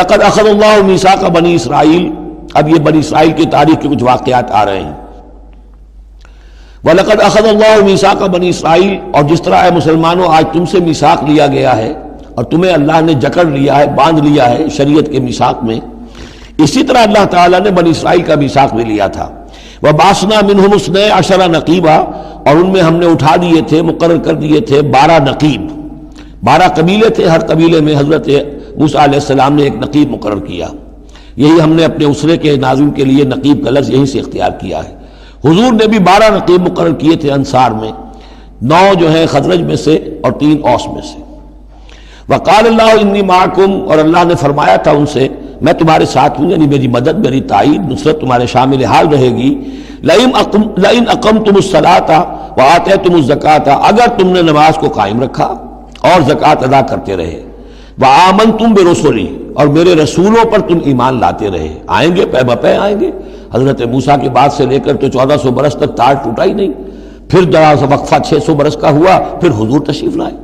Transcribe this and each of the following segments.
لقد اخذ اللہ میثاق بنی اسرائیل، اب یہ بنی اسرائیل کی تاریخ کے کچھ واقعات آ رہے ہیں. وَلَقَدْ أَخَذَ اللَّهُ مِيثَاقَ بَنِي اسرائیل، اور جس طرح اے مسلمانوں آج تم سے میثاق لیا گیا ہے اور تمہیں اللہ نے جکڑ لیا ہے، باندھ لیا ہے شریعت کے میثاق میں، اسی طرح اللہ تعالیٰ نے بنی اسرائیل کا میثاق بھی لیا تھا. وَبَعَثْنَا مِنْهُمُ اثْنَيْ عَشَرَ نَقِيبًا، اور ان میں ہم نے اٹھا دیے تھے، مقرر کر دیے تھے 12 نقیب. 12 قبیلے تھے، ہر قبیلے میں حضرت موسیٰ علیہ السلام نے ایک نقیب مقرر کیا. یہی ہم نے اپنے اسرے کے ناظرین کے لیے نقیب کا لفظ یہیں سے اختیار کیا ہے. حضور نے بھی 12 نقیب مقرر کیے تھے انصار میں، 9 جو ہیں خزرج میں سے اور 3 اوس میں سے. وقال اللہ انی معکم، اور اللہ نے فرمایا تھا ان سے میں تمہارے ساتھ ہوں، یعنی میری مدد، میری تائید، نصرت تمہارے شامل حال رہے گی. لئن اقمتم الصلاۃ وآتیتم الزکاۃ، اگر تم نے نماز کو قائم رکھا اور زکوٰۃ ادا کرتے رہے. وآمنتم برسلی، اور میرے رسولوں پر تم ایمان لاتے رہے. آئیں گے، پے بپے آئیں گے. حضرت موسیٰ کے بعد سے لے کر تو 1400 برس تک تار ٹوٹا ہی نہیں. پھر ذرا سا وقفہ 600 برس کا ہوا، پھر حضور تشریف لائے.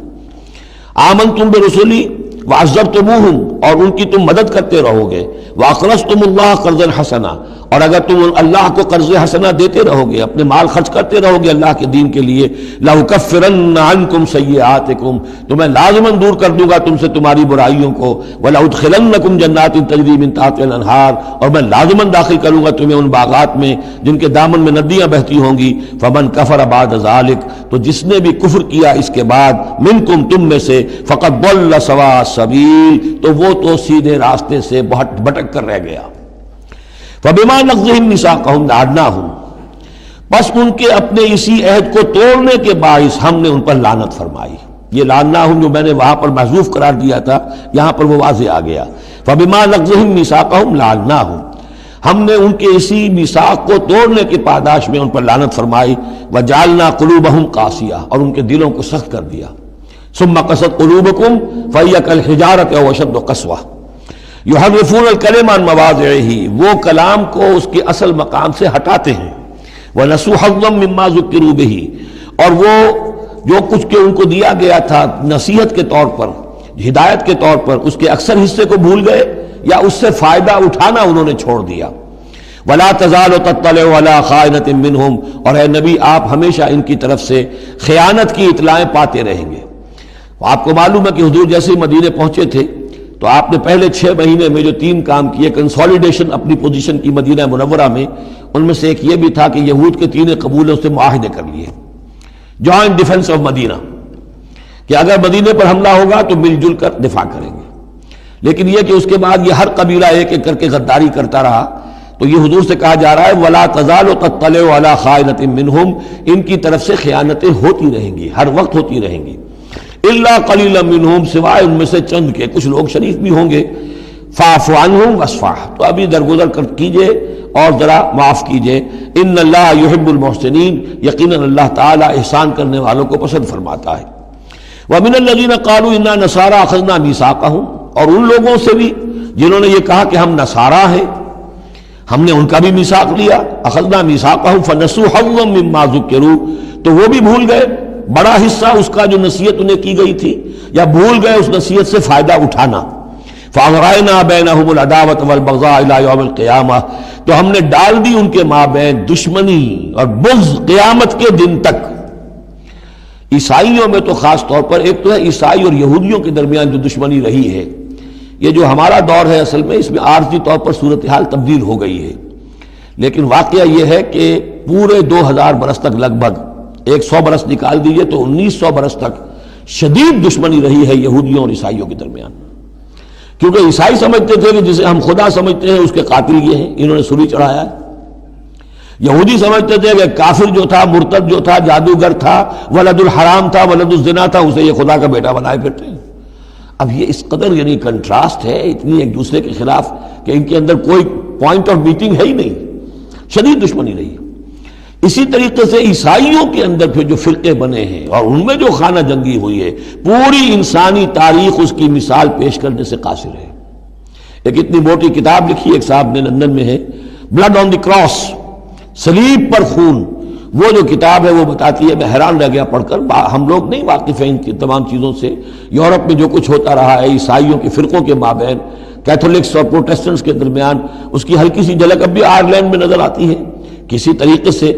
آمنتم برسلی وعزرتموہم، اور ان کی تم مدد کرتے رہو گے. واقرضتم اللہ قرضا حسنا، اور اگر تم اللہ کو قرض حسنا دیتے رہو گے، اپنے مال خرچ کرتے رہو گے اللہ کے دین کے لیے. لأکفرن عنکم سیئاتکم، تو میں لازماً دور کر دوں گا تم سے تمہاری برائیوں کو. ولأدخلنکم جنات تجری من تحتها الانہار، اور میں لازماً داخل کروں گا تمہیں ان باغات میں جن کے دامن میں ندیاں بہتی ہوں گی. فمن کفر بعد ذلک، تو جس نے بھی کفر کیا اس کے بعد، منکم تم میں سے، فقد ضل سواء السبیل، تو وہ تو سیدھے راستے سے بھٹک کر رہ گیا. فَبِمَا نَقْضِهِمْ مِيثَاقَهُمْ لَعَنَّاهُمْ، بس ان کے اپنے اسی عہد کو توڑنے کے باعث ہم نے ان پر لعنت فرمائی. یہ لعناہم جو میں نے وہاں پر محذوف قرار دیا تھا، یہاں پر وہ واضح آ گیا. فَبِمَا نَقْضِهِمْ مِيثَاقَهُمْ لَعَنَّاهُمْ، ہم نے ان کے اسی میثاق کو توڑنے کے پاداش میں ان پر لعنت فرمائی. وَجَعَلْنَا قُلُوبَهُمْ قَاسِيَةً، اور ان کے دلوں کو سخت کر دیا. ثُمَّ قَسَتْ قُلُوبُكُمْ فَهِيَ كَالْحِجَارَةِ أَوْ أَشَدُّ قَسْوَةً یحرفون الکلم عن مواضعہ، وہ کلام کو اس کے اصل مقام سے ہٹاتے ہیں. ونسوا حظا مما ذکروا بہ، اور وہ جو کچھ کہ ان کو دیا گیا تھا نصیحت کے طور پر، ہدایت کے طور پر، اس کے اکثر حصے کو بھول گئے یا اس سے فائدہ اٹھانا انہوں نے چھوڑ دیا. ولا تزال تطلع على خائنۃ منہم، اور اے نبی آپ ہمیشہ ان کی طرف سے خیانت کی اطلاعیں پاتے رہیں گے. آپ کو معلوم ہے کہ حضور جیسے ہی مدینے پہنچے تھے تو آپ نے پہلے 6 مہینے میں جو 3 کام کیے، کنسولیڈیشن اپنی پوزیشن کی مدینہ منورہ میں، ان میں سے ایک یہ بھی تھا کہ یہود کے 3 قبولوں سے معاہدے کر لیے. جوائنٹ ڈیفنس آف مدینہ، کہ اگر مدینے پر حملہ ہوگا تو مل جل کر دفاع کریں گے. لیکن یہ کہ اس کے بعد یہ ہر قبیلہ ایک ایک کر کے غداری کرتا رہا، تو یہ حضور سے کہا جا رہا ہے وَلَا تَزَالُ تَطَّلِعُ عَلَىٰ خَائِنَةٍ مِّنْهُمْ، ان کی طرف سے خیانتیں ہوتی رہیں گی، ہر وقت ہوتی رہیں گی. الا قلیلا منہم، سوائے ان میں سے چند کے، کچھ لوگ شریف بھی ہوں گے. فاعف عنہم واصفح، تو ابھی درگزر کیجئے اور ذرا معاف کیجئے. ان اللہ یحب المحسنین، یقیناً اللہ تعالیٰ احسان کرنے والوں کو پسند فرماتا ہے. ومن الذین قالوا انا نصارى اخذنا میثاقهم، اور ان لوگوں سے بھی جنہوں نے یہ کہا کہ ہم نصارہ ہیں، ہم نے ان کا بھی میثاق لیا. اخذنا میثاقهم فنسوا حظا مما ذکروا، تو وہ بھی بھول گئے بڑا حصہ اس کا جو نصیحت انہیں کی گئی تھی، یا بھول گئے اس نصیحت سے فائدہ اٹھانا. فَأَغْرَيْنَا بَيْنَهُمُ الْعَدَاوَةَ وَالْبَغْضَاءَ إِلَىٰ يَوْمِ الْقِيَامَةِ، تو ہم نے ڈال دی ان کے مابین دشمنی اور بغض قیامت کے دن تک. عیسائیوں میں تو خاص طور پر ایک تو ہے عیسائی اور یہودیوں کے درمیان جو دشمنی رہی ہے، یہ جو ہمارا دور ہے اصل میں اس میں عارضی طور پر صورتحال تبدیل ہو گئی ہے. لیکن واقعہ یہ ہے کہ پورے 2000 برس تک، لگ بھگ 100 برس نکال دیجئے تو 1900 برس تک شدید دشمنی رہی ہے یہودیوں اور عیسائیوں کے درمیان. کیونکہ عیسائی سمجھتے تھے کہ جسے ہم خدا سمجھتے ہیں اس کے قاتل یہ ہیں، انہوں نے سولی چڑھایا ہے. یہودی سمجھتے تھے کہ کافر جو تھا، مرتد جو تھا، جادوگر تھا، ولد الحرام تھا، ولد الزنا تھا، اسے یہ خدا کا بیٹا بنائے پھرتے ہیں. اب یہ اس قدر یعنی کنٹراسٹ ہے اتنی ایک دوسرے کے خلاف کہ ان کے اندر کوئی پوائنٹ آف میٹنگ ہے ہی نہیں، شدید دشمنی رہی. اسی طریقے سے عیسائیوں کے اندر پھر جو فرقے بنے ہیں اور ان میں جو خانہ جنگی ہوئی ہے، پوری انسانی تاریخ اس کی مثال پیش کرنے سے قاصر ہے. ایک اتنی موٹی کتاب لکھی ایک صاحب نے، لندن میں ہے، بلڈ آن دی کراس، صلیب پر خون. وہ جو کتاب ہے وہ بتاتی ہے، میں حیران رہ گیا پڑھ کر، ہم لوگ نہیں واقف ہیں ان کی تمام چیزوں سے، یورپ میں جو کچھ ہوتا رہا ہے عیسائیوں کے فرقوں کے مابین، کیتھولکس اور پروٹیسٹنٹس کے درمیان، اس کی ہلکی سی جھلک اب بھی آئرلینڈ میں نظر آتی ہے کسی طریقے سے۔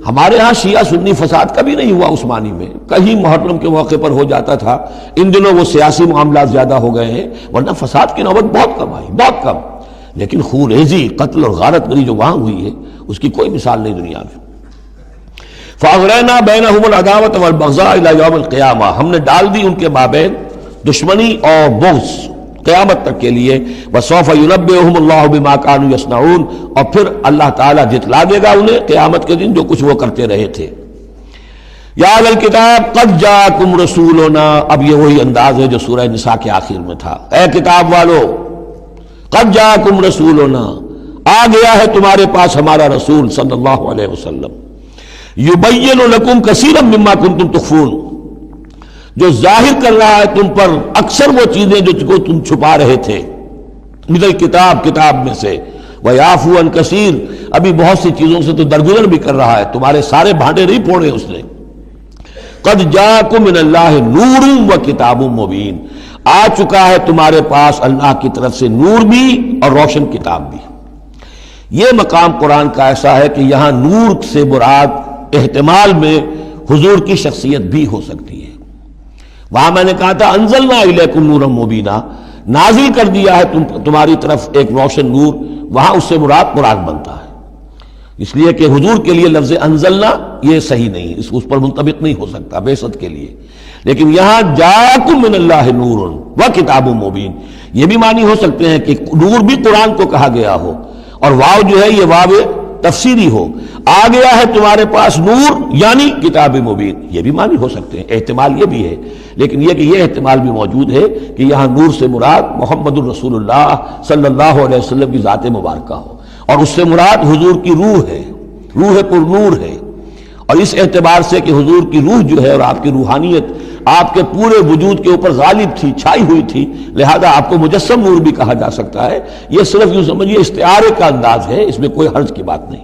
ہمارے ہاں شیعہ سنی فساد کبھی نہیں ہوا عثمانی میں، کہیں محرم کے موقع پر ہو جاتا تھا، ان دنوں وہ سیاسی معاملات زیادہ ہو گئے ہیں، ورنہ فساد کی نوبت بہت کم آئی، بہت کم۔ لیکن خونریزی، قتل اور غارت گری جو وہاں ہوئی ہے اس کی کوئی مثال نہیں دنیا میں۔ فَأَغْرَيْنَا بَيْنَهُمُ الْعَدَاوَةَ وَالْبَغْضَاءَ إِلَى يَوْمِ الْقِيَامَةِ، ہم نے ڈال دی ان کے مابین دشمنی اور بغض قیامت تک کے لیے۔ وَسَوْفَ يُنَبِّئُهُمُ اللَّهُ بِمَا كَانُوا يَصْنَعُونَ، اور پھر اللہ تعالیٰ جتلا دے گا انہیں قیامت کے دن جو کچھ وہ کرتے رہے تھے۔ یا اہل الکتاب قد جاءکم رسولنا، اب یہ وہی انداز ہے جو سورہ نساء کے آخر میں تھا، اے کتاب والو قد جاءکم رسولنا، آ گیا ہے تمہارے پاس ہمارا رسول صلی اللہ علیہ وسلم، یبین لکم کثیرا مما کنتم تخفون، جو ظاہر کر رہا ہے تم پر اکثر وہ چیزیں جو کو تم چھپا رہے تھے، من الکتاب، کتاب میں سے، ویعفو عن کثیر، ابھی بہت سی چیزوں سے تو درگزر بھی کر رہا ہے، تمہارے سارے بھانڈے نہیں پھوڑے اس نے۔ قد جاءکم من اللہ نور و کتاب مبین، آ چکا ہے تمہارے پاس اللہ کی طرف سے نور بھی اور روشن کتاب بھی۔ یہ مقام قرآن کا ایسا ہے کہ یہاں نور سے مراد احتمال میں حضور کی شخصیت بھی ہو سکتی ہے۔ وہاں میں نے کہا تھا انزلنا الیکم نورا مبینا، نازل کر دیا ہے تمہاری طرف ایک روشن نور، وہاں اس سے مراد قرآن بنتا ہے، اس لیے کہ حضور کے لیے لفظ انزلنا یہ صحیح نہیں، اس پر منطبق نہیں ہو سکتا بعثت کے لیے۔ لیکن یہاں جاءکم من اللہ نور و کتاب مبین، یہ بھی معنی ہو سکتے ہیں کہ نور بھی قرآن کو کہا گیا ہو، اور واو جو ہے یہ واو تفسیری ہو، آ گیا ہے تمہارے پاس نور یعنی کتاب مبین، یہ بھی معنی ہو سکتے ہیں، احتمال یہ بھی ہے۔ لیکن یہ کہ یہ احتمال بھی موجود ہے کہ یہاں نور سے مراد محمد الرسول اللہ صلی اللہ علیہ وسلم کی ذات مبارکہ ہو، اور اس سے مراد حضور کی روح ہے، روح پر نور ہے، اور اس اعتبار سے کہ حضور کی روح جو ہے اور آپ کی روحانیت آپ کے پورے وجود کے اوپر غالب تھی، چھائی ہوئی تھی، لہذا آپ کو مجسم نور بھی کہا جا سکتا ہے۔ یہ صرف یوں سمجھیے استعارے کا انداز ہے، اس میں کوئی حرج کی بات نہیں۔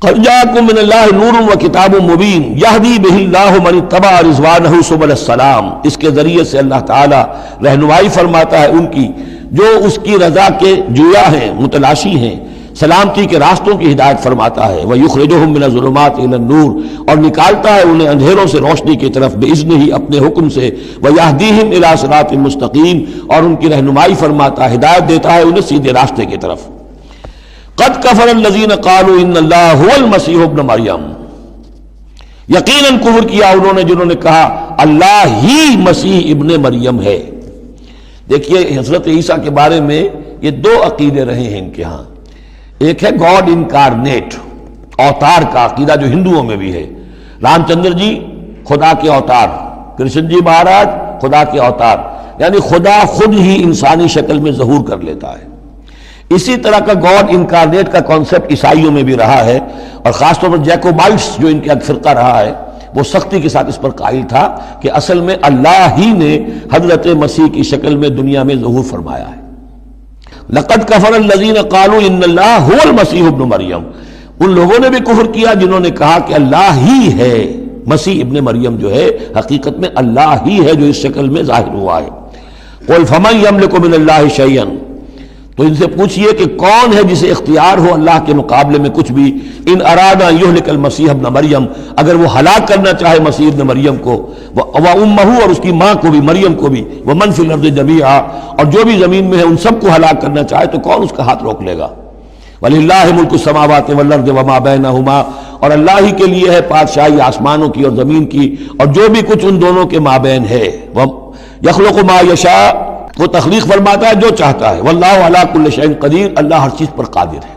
قد جاءکم من اللہ نور و کتاب مبین یہدی بہ اللہ من اتبع رضوانہ سبل السلام، اس کے ذریعے سے اللہ تعالی رہنمائی فرماتا ہے ان کی جو اس کی رضا کے جویا ہیں، متلاشی ہیں، سلامتی کے راستوں کی ہدایت فرماتا ہے۔ وَيُخْرِجُهُم مِّنَ الظُّلُمَاتِ إِلَى النُّورِ، اور نکالتا ہے انہیں اندھیروں سے روشنی کی طرف بِإِذْنِهِ، اپنے حکم سے، وَيَهْدِيهِمْ إِلَىٰ صِرَاطٍ مُّسْتَقِيمٍ، اور ان کی رہنمائی فرماتا ہے، ہدایت دیتا ہے انہیں سیدھے راستے کی طرف۔ قَدْ كَفَرَ الَّذِينَ قَالُوا إِنَّ اللَّهَ هُوَ الْمَسِيحُ ابْنُ مَرْيَمَ، یقیناً کفر کیا انہوں نے جنہوں نے کہا اللہ ہی مسیح ابن مریم ہے۔ دیکھیے حضرت عیسیٰ کے بارے میں یہ دو عقیدے رہے ہیں ان کے ہاں، ایک ہے گاڈ انکارنیٹ، اوتار کا عقیدہ جو ہندوؤں میں بھی ہے، رام چندر جی خدا کے اوتار، کرشن جی مہاراج خدا کے اوتار، یعنی خدا خود ہی انسانی شکل میں ظہور کر لیتا ہے۔ اسی طرح کا گاڈ انکارنیٹ کا کانسیپٹ عیسائیوں میں بھی رہا ہے، اور خاص طور پر جیکوبائٹس جو ان کا فرقہ رہا ہے وہ سختی کے ساتھ اس پر قائل تھا کہ اصل میں اللہ ہی نے حضرت مسیح کی شکل میں دنیا میں ظہور فرمایا ہے۔ لقد کفر الذین قالوا ان اللہ هو المسیح ابن مریم، ان لوگوں نے بھی کفر کیا جنہوں نے کہا کہ اللہ ہی ہے، مسیح ابن مریم جو ہے حقیقت میں اللہ ہی ہے جو اس شکل میں ظاہر ہوا ہے۔ قل فمن یملک من اللہ شیئا، تو ان سے پوچھئے کہ کون ہے جسے اختیار ہو اللہ کے مقابلے میں کچھ بھی، ان ارادہ یہلک المسیح ابن مریم، اگر وہ ہلاک کرنا چاہے مسیح ابن مریم کو، وامہ، اور اس کی ماں کو بھی، مریم کو بھی، ومن فی الارض جمیعا، اور جو بھی زمین میں ہے ان سب کو ہلاک کرنا چاہے تو کون اس کا ہاتھ روک لے گا؟ وللہ ملک السماوات والارض وما بینہما، اور اللہ ہی کے لیے ہے بادشاہی آسمانوں کی اور زمین کی اور جو بھی کچھ ان دونوں کے مابین ہے۔ یخلق ما یشاء، وہ تخلیق فرماتا ہے جو چاہتا ہے، واللہ علی کل شیء قدیر، اللہ ہر چیز پر قادر ہے،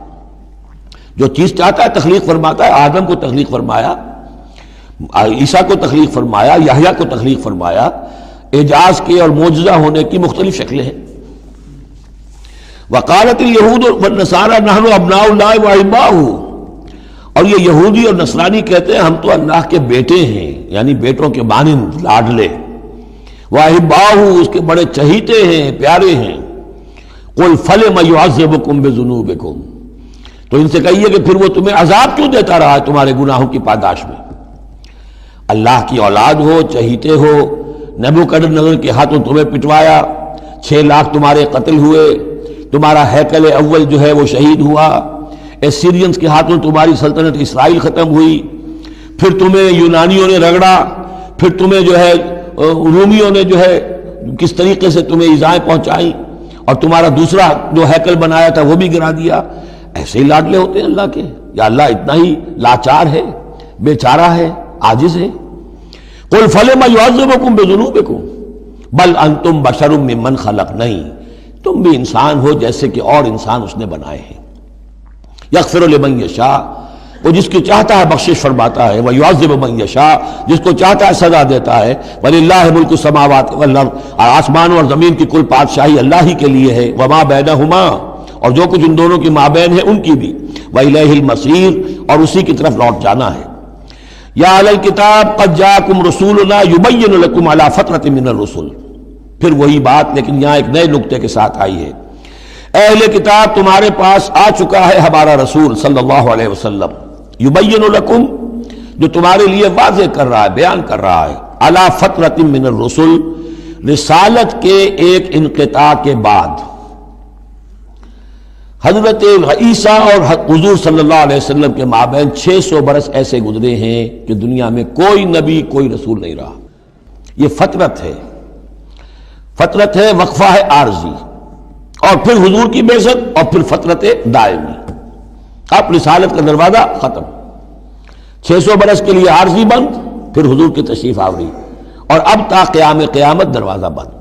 جو چیز چاہتا ہے تخلیق فرماتا ہے۔ آدم کو تخلیق فرمایا، عیسیٰ کو تخلیق فرمایا، یحییٰ کو تخلیق فرمایا، اعجاز کے اور معجزہ ہونے کی مختلف شکلیں ہیں۔ وقالت الیہود والنصارى نحن ابناء اللہ واحباؤہ، اور یہ یہودی اور نصرانی کہتے ہیں ہم تو اللہ کے بیٹے ہیں، یعنی بیٹوں کے مانند، لاڈلے، واحباؤہ، اس کے بڑے چہیتے ہیں، پیارے ہیں۔ قل فلم یعذبکم بذنوبکم، تو ان سے کہیے کہ پھر وہ تمہیں عذاب کیوں دیتا رہا ہے تمہارے گناہوں کی پاداش میں؟ اللہ کی اولاد ہو، چہیتے ہو، نبوکدنضر کے ہاتھوں تمہیں پٹوایا، 6 لاکھ تمہارے قتل ہوئے، تمہارا ہیکل اول جو ہے وہ شہید ہوا، ایسیرینز کے ہاتھوں تمہاری سلطنت اسرائیل ختم ہوئی، پھر تمہیں یونانیوں نے رگڑا، پھر تمہیں جو ہے رومیوں نے جو ہے کس طریقے سے تمہیں ایذائیں پہنچائی، اور تمہارا دوسرا جو ہیکل بنایا تھا وہ بھی گرا دیا۔ ایسے ہی لاڈلے ہوتے ہیں اللہ کے؟ یا اللہ اتنا ہی لاچار ہے، بیچارہ ہے، عاجز ہے؟ قل فلم یعذبکم بذنوبکم بل انتم بشر ممن خلق، نہیں، تم بھی انسان ہو جیسے کہ اور انسان اس نے بنائے ہیں۔ یغفر لمن یشاء، وہ جس کی چاہتا ہے بخشش فرماتا ہے، ویعذب من یشاء، جس کو چاہتا ہے سزا دیتا ہے۔ وللہ ملک السماوات والارض، اور آسمانوں اور زمین کی کل بادشاہی اللہ ہی کے لیے ہے، وما بینہما، اور جو کچھ ان دونوں کی مابین ہے ان کی بھی، وإلیہ المصیر، اور اسی کی طرف لوٹ جانا ہے۔ یا اہل الکتاب قد جاءکم رسولنا یبین لکم علی فترۃ من الرسل، پھر وہی بات لیکن یہاں ایک نئے نکتے کے ساتھ آئی ہے۔ اہل کتاب تمہارے پاس آ چکا ہے ہمارا رسول صلی اللہ علیہ وسلم، یبین لکم، جو تمہارے لیے واضح کر رہا ہے، بیان کر رہا ہے، علی فترۃ من الرسل، رسالت کے ایک انقطاع کے بعد۔ حضرت عیسیٰ اور حضور صلی اللہ علیہ وسلم کے مابین 600 برس ایسے گزرے ہیں کہ دنیا میں کوئی نبی کوئی رسول نہیں رہا۔ یہ فترت ہے، فترت ہے، وقفہ ہے عارضی، اور پھر حضور کی بعثت، اور پھر فترت دائمی، اب رسالت کا دروازہ ختم، 600 برس کے لیے عارضی بند، پھر حضور کی تشریف آوری، اور اب تا قیام قیامت دروازہ بند۔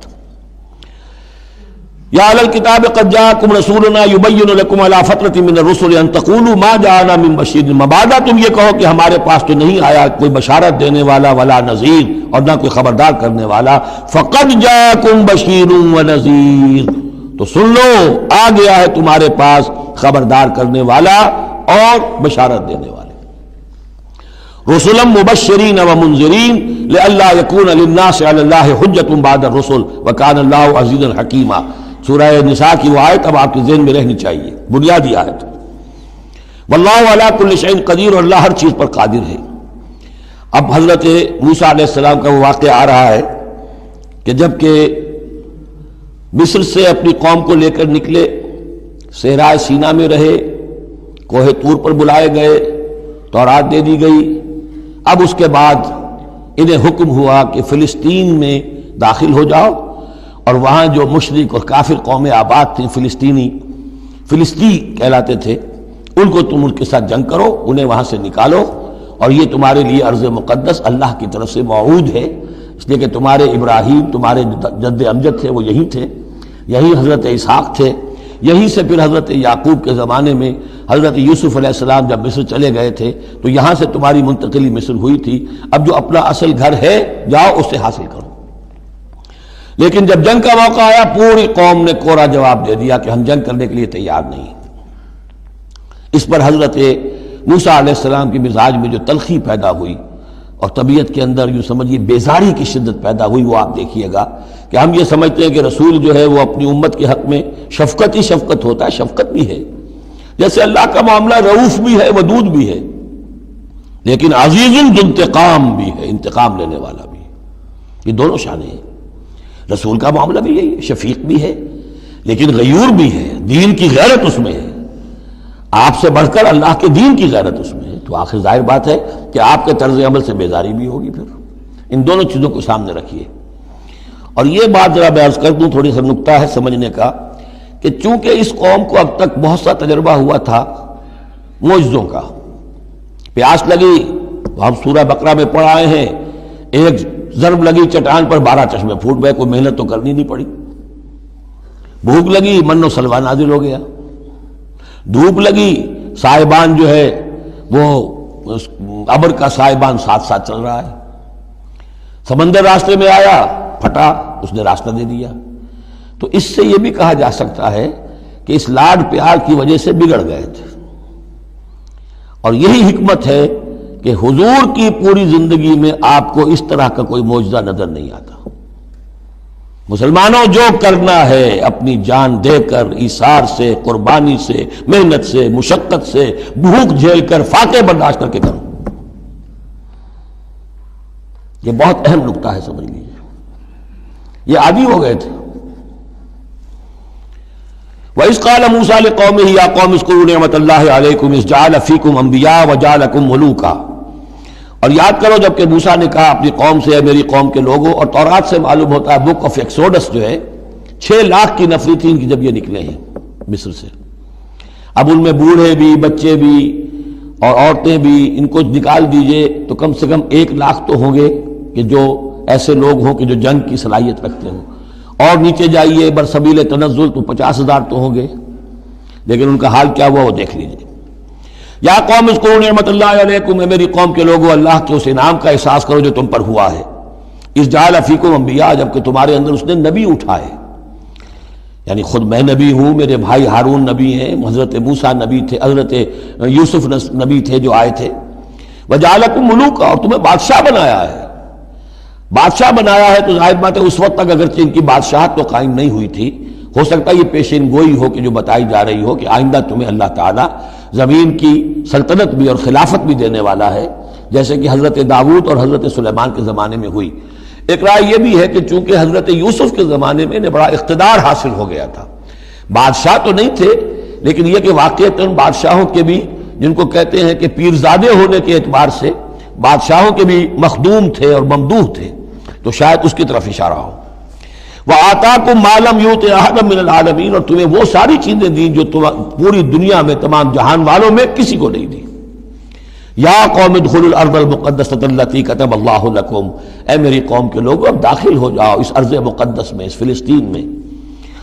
یا اہل الکتاب قد جاءکم رسولنا یبین لکم علی فترۃ من الرسل ان تقولوا ما جاءنا من بشیر، مبادا تم یہ کہو کہ ہمارے پاس تو نہیں آیا کوئی بشارت دینے والا ولا نذیر، اور نہ کوئی خبردار کرنے والا۔ فقد جاءکم بشیر ونذیر، تو سن لو آ گیا ہے تمہارے پاس خبردار کرنے والا اور بشارت دینے والے۔ رسلا مبشرین ومنذرین لئلا یکون للناس علی اللہ حجۃ بعد الرسل وکان اللہ عزیزا حکیما، سورہ نساء کی وہ آیت اب آپ کے ذہن میں رہنی چاہیے، بنیادی آیت۔ واللہ علی کل شیء قدیر، اور اللہ ہر چیز پر قادر ہے۔ اب حضرت موسیٰ علیہ السلام کا وہ واقعہ آ رہا ہے کہ جب کہ مصر سے اپنی قوم کو لے کر نکلے، صحرائے سینا میں رہے، کوہ طور پر بلائے گئے، تورات دے دی گئی، اب اس کے بعد انہیں حکم ہوا کہ فلسطین میں داخل ہو جاؤ، اور وہاں جو مشرک اور کافر قومیں آباد تھیں، فلسطی کہلاتے تھے، ان کو تم ان کے ساتھ جنگ کرو، انہیں وہاں سے نکالو، اور یہ تمہارے لیے ارض مقدس اللہ کی طرف سے موعود ہے، اس لیے کہ تمہارے ابراہیم، تمہارے جد امجد تھے وہ یہی تھے، یہی حضرت اسحاق تھے، یہیں سے پھر حضرت یعقوب کے زمانے میں حضرت یوسف علیہ السلام جب مصر چلے گئے تھے تو یہاں سے تمہاری منتقلی مصر ہوئی تھی، اب جو اپنا اصل گھر ہے جاؤ اسے حاصل کرو۔ لیکن جب جنگ کا موقع آیا پوری قوم نے کوڑا جواب دے دیا کہ ہم جنگ کرنے کے لیے تیار نہیں۔ اس پر حضرت موسیٰ علیہ السلام کی مزاج میں جو تلخی پیدا ہوئی اور طبیعت کے اندر یوں سمجھیے بیزاری کی شدت پیدا ہوئی، وہ آپ دیکھیے گا کہ ہم یہ سمجھتے ہیں کہ رسول جو ہے وہ اپنی امت کے حق میں شفقت ہی شفقت ہوتا ہے، شفقت بھی ہے، جیسے اللہ کا معاملہ رؤوف بھی ہے، ودود بھی ہے، لیکن عزیز ذو انتقام بھی ہے، انتقام لینے والا بھی ہے، یہ دونوں شانیں ہیں۔ رسول کا معاملہ بھی یہی ہے، شفیق بھی ہے لیکن غیور بھی ہے، دین کی غیرت اس میں ہے، آپ سے بڑھ کر اللہ کے دین کی غیرت اس میں ہے، تو آخر ظاہر بات ہے کہ آپ کے طرز عمل سے بیزاری بھی ہوگی۔ پھر ان دونوں چیزوں کو سامنے رکھیے۔ اور یہ بات ذرا میں عرض کر دوں، تھوڑی سا نکتہ ہے سمجھنے کا، کہ چونکہ اس قوم کو اب تک بہت سا تجربہ ہوا تھا معجزوں کا، پیاس لگی، ہم سورہ بقرہ میں پڑھ آئے ہیں، ایک ضرب لگی چٹان پر 12 چشمے پھوٹ گئے، کوئی محنت تو کرنی نہیں پڑی، بھوک لگی من و سلوہ نازل ہو گیا، دھوپ لگی سائبان جو ہے وہ ابر کا سائبان ساتھ ساتھ چل رہا ہے، سمندر راستے میں آیا پھٹا، اس نے راستہ دے دیا۔ تو اس سے یہ بھی کہا جا سکتا ہے کہ اس لاڈ پیار کی وجہ سے بگڑ گئے تھے، اور یہی حکمت ہے کہ حضور کی پوری زندگی میں آپ کو اس طرح کا کوئی معجزہ نظر نہیں آتا۔ مسلمانوں جو کرنا ہے اپنی جان دے کر، ایثار سے، قربانی سے، محنت سے، مشقت سے، بھوک جھیل کر، فاقے برداشت کر کے کرو۔ یہ بہت اہم نکتہ ہے، سمجھ لیجیے۔ یہ عادی ہو گئے تھے۔ وَإِذْ قَالَ مُوسَىٰ لِقَوْمِهِ يَا قَوْمِ اذْكُرُوا نِعْمَةَ اللَّهِ عَلَيْكُمْ إِذْ جَعَلَ فِيكُمْ أَنْبِيَاءَ وَجَعَلَكُمْ مُلُوكًا، اور یاد کرو جب کہ موسیٰ نے کہا اپنی قوم سے، میری قوم کے لوگوں، اور تورات سے معلوم ہوتا ہے، بک آف ایکسوڈس جو ہے 6 لاکھ کی نفری تھی ان کی جب یہ نکلے ہیں مصر سے۔ اب ان میں بوڑھے بھی، بچے بھی اور عورتیں بھی، ان کو نکال دیجئے تو کم سے کم 1 لاکھ تو ہوں گے کہ جو ایسے لوگ ہوں کہ جو جنگ کی صلاحیت رکھتے ہوں، اور نیچے جائیے برسبیل تنزل تو 50,000 تو ہوں گے، لیکن ان کا حال کیا ہوا وہ دیکھ لیجئے۔ یا قوم اذکروا نعمت اللہ علیکم، اے میری قوم کے لوگوں، اللہ کے اس انعام کا احساس کرو جو تم پر ہوا ہے۔ اذ جعل فیکم انبیاء، جبکہ تمہارے اندر اس نے نبی اٹھائے، یعنی خود میں نبی ہوں، میرے بھائی ہارون نبی ہیں، حضرت موسیٰ نبی تھے، حضرت یوسف نبی تھے جو آئے تھے۔ وجعلکم ملوکا، اور تمہیں بادشاہ بنایا ہے۔ بادشاہ بنایا ہے تو ظاہر بات ہے اس وقت تک اگرچہ ان کی بادشاہت تو قائم نہیں ہوئی تھی، ہو سکتا ہے یہ پیشین گوئی ہو کہ جو بتائی جا رہی ہو کہ آئندہ تمہیں اللہ تعالیٰ زمین کی سلطنت بھی اور خلافت بھی دینے والا ہے، جیسے کہ حضرت داؤد اور حضرت سلیمان کے زمانے میں ہوئی۔ ایک رائے یہ بھی ہے کہ چونکہ حضرت یوسف کے زمانے میں انہیں بڑا اقتدار حاصل ہو گیا تھا، بادشاہ تو نہیں تھے، لیکن یہ کہ واقعتاً بادشاہوں کے بھی، جن کو کہتے ہیں کہ پیرزادے ہونے کے اعتبار سے بادشاہوں کے بھی مخدوم تھے اور ممدوح تھے، تو شاید اس کی طرف اشارہ ہو۔ وَآتَاكُم مَّا لَمْ يُؤْتِ أَحَدًا مِّنَ الْعَالَمِينَ، اور تمہیں وہ ساری چیزیں دیں جو پوری دنیا میں تمام جہان والوں میں کسی کو نہیں دی۔ یا قوم ادخلوا الارض المقدسۃ التي كتب اللہ لکم، اے میری قوم کے لوگوں اب داخل ہو جاؤ اس ارض مقدس میں، اس فلسطین میں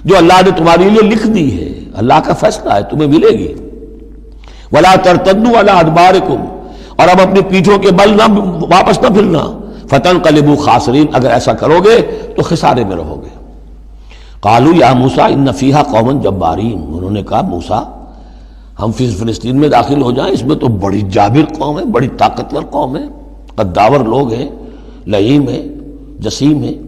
جو اللہ نے تمہارے لیے لکھ دی ہے، اللہ کا فیصلہ ہے، تمہیں ملے گی۔ ولا ترتدوا على ادبارکم، اور اب اپنی پیٹھوں کے بل نہ واپس نہ پھرنا، فتنقلبوا خاسرین، اگر ایسا کرو گے تو خسارے میں رہو گے۔ قالوا یا موسیٰ ان فیہا قوما جبارین، انہوں نے کہا موسیٰ ہم فلسطین میں داخل ہو جائیں، اس میں تو بڑی جابر قوم ہے، بڑی طاقتور قوم ہے، قداور لوگ ہیں، لعیم ہیں، جسیم ہیں۔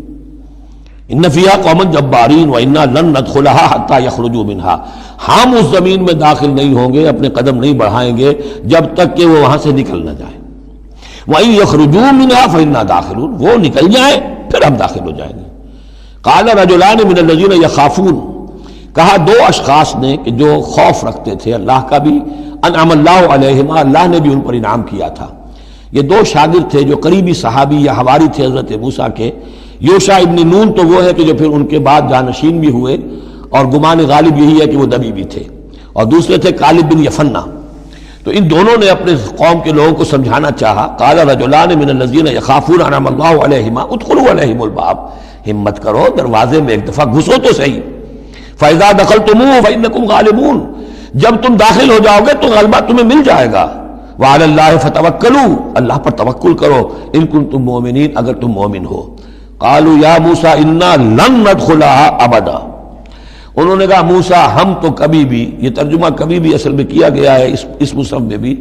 ان فیہا قوما جبارین وانا لن ندخلها حتى يخرجوا منها، ہم اس زمین میں داخل نہیں ہوں گے، اپنے قدم نہیں بڑھائیں گے جب تک کہ وہ وہاں سے نکل نہ جائیں۔ وَإِن يَخْرُجُوا مِنْهَا فَإِنَّا دَاخِلُونَ، وہ نکل جائیں پھر ہم داخل ہو جائیں گے۔ قَالَ رَجُلَانِ مِنَ الَّذِينَ يَخَافُونَ، کہا 2 اشخاص نے کہ جو خوف رکھتے تھے اللہ کا بھی، انعم اللہ علیہما، اللہ نے بھی ان پر انعام کیا تھا۔ یہ 2 شاگرد تھے جو قریبی صحابی یا حواری تھے حضرت موسیٰ کے۔ یوشع ابن نون تو وہ ہے کہ جو پھر ان کے بعد جانشین بھی ہوئے، اور گمان غالب یہی ہے کہ وہ نبی بھی تھے، اور دوسرے تھے کالب بن یفنہ۔ تو ان دونوں نے اپنے قوم کے لوگوں کو سمجھانا چاہا۔ قال رجلان من الذین یخافون انعم اللہ علیہما ادخلوا علیہم الباب، ہمت کرو دروازے میں ایک دفعہ گھسو تو صحیح۔ فاذا دخلتموہ فانکم غالبون، جب تم داخل ہو جاؤ گے تو غلبہ تمہیں مل جائے گا۔ وعلی اللہ فتوکلوا، اللہ پر توکل کرو، ان کنتم مؤمنین، اگر تم مومن ہو۔ قالوا یا موسیٰ انا لن ندخلها ابدا، انہوں نے کہا موسیٰ ہم تو کبھی بھی، یہ ترجمہ کبھی بھی اصل میں کیا گیا ہے اس مصحف میں بھی،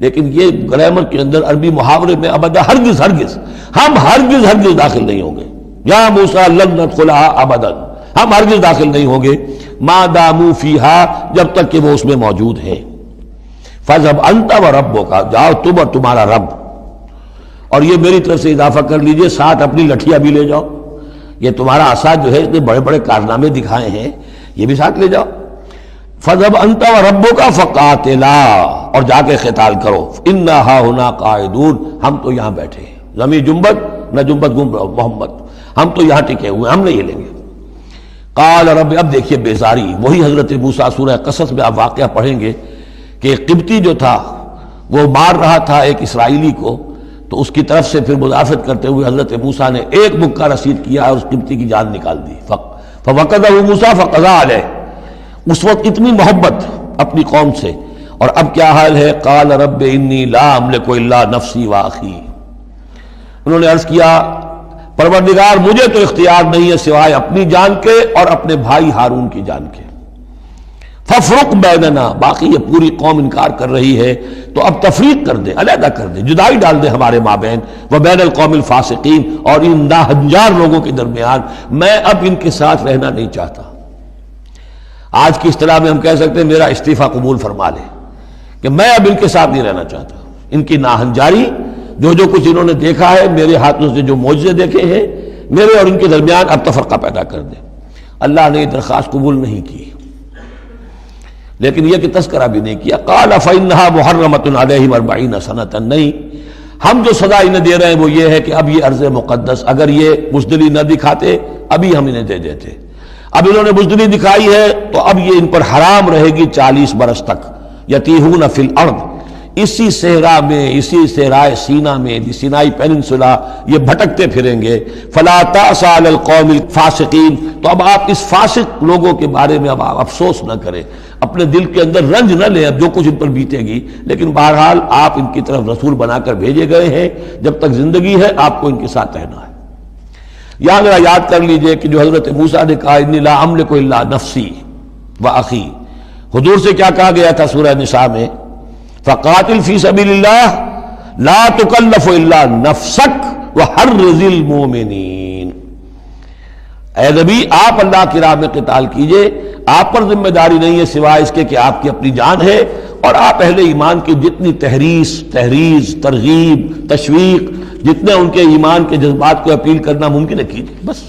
لیکن یہ گرامر کے اندر عربی محاورے میں ابدا، ہرگز ہرگز، ہم ہرگز ہرگز داخل نہیں ہوں گے۔ یا موسیٰ لن ندخلها ابدا، ہم ہرگز داخل نہیں ہوں گے، ما داموا فیہا، جب تک کہ وہ اس میں موجود ہیں۔ فاذهب انت وربک، جاؤ تم اور تمہارا رب، اور یہ میری طرف سے اضافہ کر لیجئے، ساتھ اپنی لٹھیاں بھی لے جاؤ، یہ تمہارا عصا جو ہے اس نے بڑے بڑے کارنامے دکھائے ہیں، یہ بھی ساتھ لے جاؤ۔ فَذْهَبْ أَنْتَ وَرَبُّكَ فَقَاتِلَا، اور جا کے قتال کرو، إِنَّا هَاهُنَا قَاعِدُونَ، ہم تو یہاں بیٹھے ہیں، زمین جنبت نہ جنبت محمد، ہم تو یہاں ٹکے ہوئے، ہم نہیں ہلیں گے۔ قال رب، اب دیکھیے بیزاری، وہی حضرت موسیٰ سورہ قصص میں آپ واقعہ پڑھیں گے کہ قبطی جو تھا وہ مار رہا تھا ایک اسرائیلی کو، تو اس کی طرف سے پھر مدافعت کرتے ہوئے حضرت موسیٰ نے ایک مکہ رسید کیا اور اس قبطی کی جان نکال دی۔ فَوَقَذَهُ مُوسَىٰ فَقَضَىٰ عَلَيْهِ، اس وقت اتنی محبت اپنی قوم سے، اور اب کیا حال ہے؟ قال رب انی لا املک الا نفسی واخی، انہوں نے عرض کیا پروردگار مجھے تو اختیار نہیں ہے سوائے اپنی جان کے اور اپنے بھائی ہارون کی جان کے۔ ففرق بیننا، باقی یہ پوری قوم انکار کر رہی ہے تو اب تفریق کر دے، علیحدہ کر دے، جدائی ڈال دے ہمارے مابین، وبین القوم الفاسقین، اور ان ناہنجار لوگوں کے درمیان میں اب ان کے ساتھ رہنا نہیں چاہتا۔ آج کی اصطلاح میں ہم کہہ سکتے ہیں میرا استعفیٰ قبول فرما لے، کہ میں اب ان کے ساتھ نہیں رہنا چاہتا، ان کی ناہنجاری، جو کچھ انہوں نے دیکھا ہے، میرے ہاتھوں سے جو معجزے دیکھے ہیں، میرے اور ان کے درمیان اب تفرقہ پیدا کر دے۔ اللہ نے یہ درخواست قبول نہیں کی، لیکن یہ کہ تذکرہ بھی نہیں کیا۔ قال فإنها محرمة عليهم 40 سنة، نہیں، ہم جو سزا انہیں دے رہے ہیں وہ یہ ہے کہ اب یہ ارض مقدس اگر یہ بزدلی نہ دکھاتے ابھی ہم انہیں دے دیتے، اب انہوں نے بزدلی دکھائی ہے تو اب یہ ان پر حرام رہے گی 40 برس تک۔ یتیہون فی الارض، اسی صحرا میں، اسی صحرائے سینا میں، سینائی پیننسولا، یہ بھٹکتے پھریں گے۔ فلا تأس علی القوم الفاسقین، تو اب آپ اس فاسق لوگوں کے بارے میں اب آپ افسوس نہ کریں، اپنے دل کے اندر رنج نہ لیں، اب جو کچھ ان پر بیتے گی، لیکن بہرحال آپ ان کی طرف رسول بنا کر بھیجے گئے ہیں، جب تک زندگی ہے آپ کو ان کے ساتھ رہنا ہے۔ یہاں ذرا یاد کر لیجئے کہ جو حضرت موسیٰ نے کہا انی لا املک الا نفسی و اخی، حضور سے کیا کہا گیا تھا سورہ نساء میں؟ فقاتل فی سبیل اللہ لا تکلف الا نفسک وحرض المؤمنین، اے نبی آپ اللہ کی راہ میں قتال کیجئے، آپ پر ذمہ داری نہیں ہے سوائے اس کے کہ آپ کی اپنی جان ہے، اور آپ اہل ایمان کی جتنی تحریض، ترغیب، تشویق، جتنے ان کے ایمان کے جذبات کو اپیل کرنا ممکن ہے کیجئے، بس۔